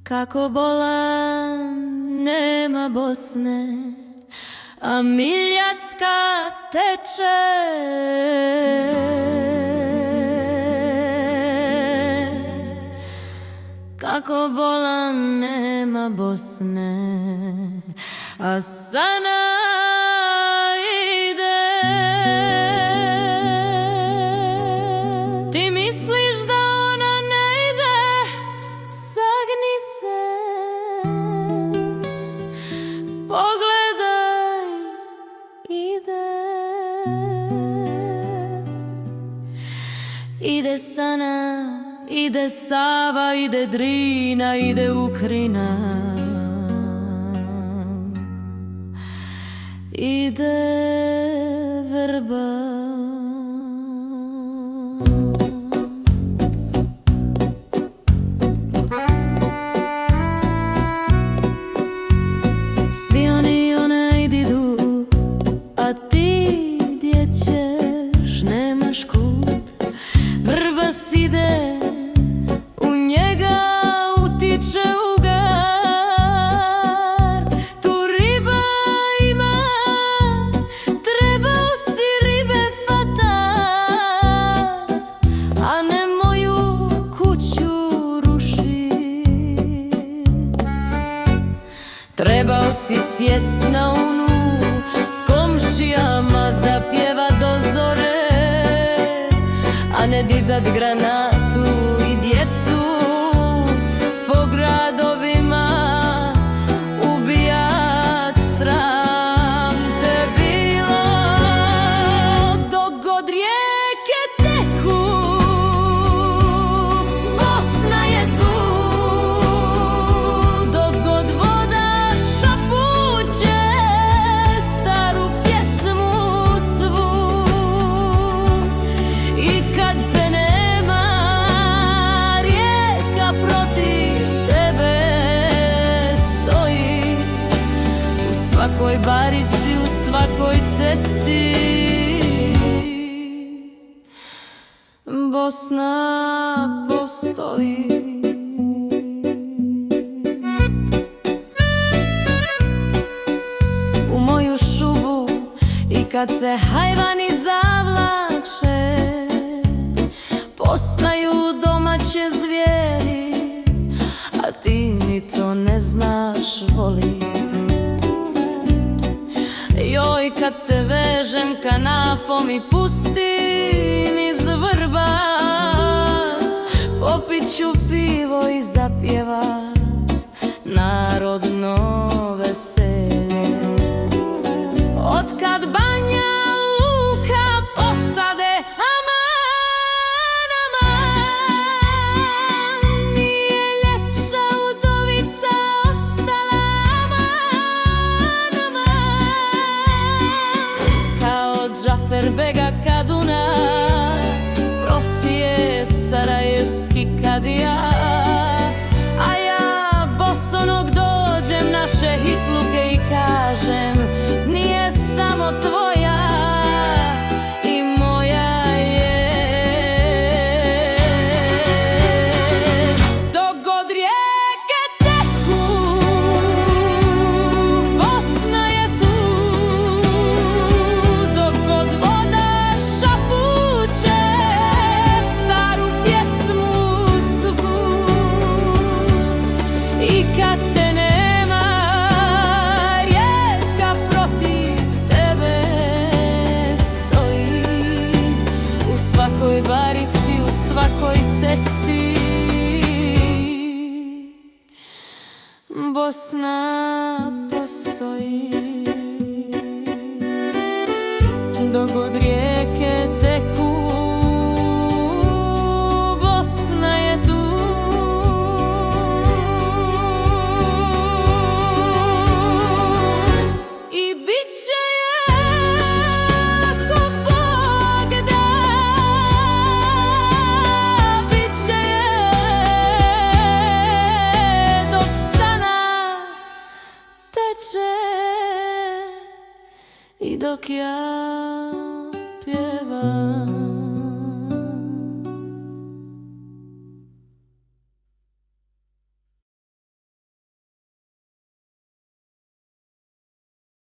Kako bolan nema Bosne, a Miljacka teče. Kako bolan nema Bosne, a Sana ide. Ti misliš da ona ne ide, sagni se, pogledaj, ide. Ide Sana, ide Sava, ide Drina, ide Ukrina, ide Vrbas. Svi oni i ona idu, a ti gdje ćeš, nemaš kud. Vrbas ide, u njega utiče ugar. Tu riba ima, trebao si ribe fatat, a ne moju kuću rušit. Trebao si sjest na unu, s komšijama zapjevat do zore, a ne dizat granatu i djecu po gradovima ubijat. Sram te bilo. Dok god rijeke teku, Bosna je tu. Dok god voda šapuće staru pjesmu svu. I kad te nema, rijeka protiv tebe stoji. U svakoj barici, u svakoj cesti Bosna postoji. U moju šubu i kad se hajvani zavlače, postaju domaće zvijeri, a ti ni to ne znaš volit. Joj, kad te vežem kanapom i pustim iz Vrbas, popit ću pivo i zapjevat narodno veselje. Otkad Banja Luka postade aman, aman, nije ljepša udovica ostala, aman, aman. Kao Džafer Bega Kaduna prosije sarajevski kadija, a ja bosonog dođem na šehitluke i kažem nije samo tvoja i moja je. Dok god rijeke teku, Bosna je tu. Dok god voda šapuće staru pjesmu svu. I kad te nema, rijeka protiv tebe stoji. U svakoj barici, u svakoj cesti Bosna postoji. Dok god rijeke teku, Bosna je tu. I bit će je ako Bog da, bit će je dok Sana teče i dok ja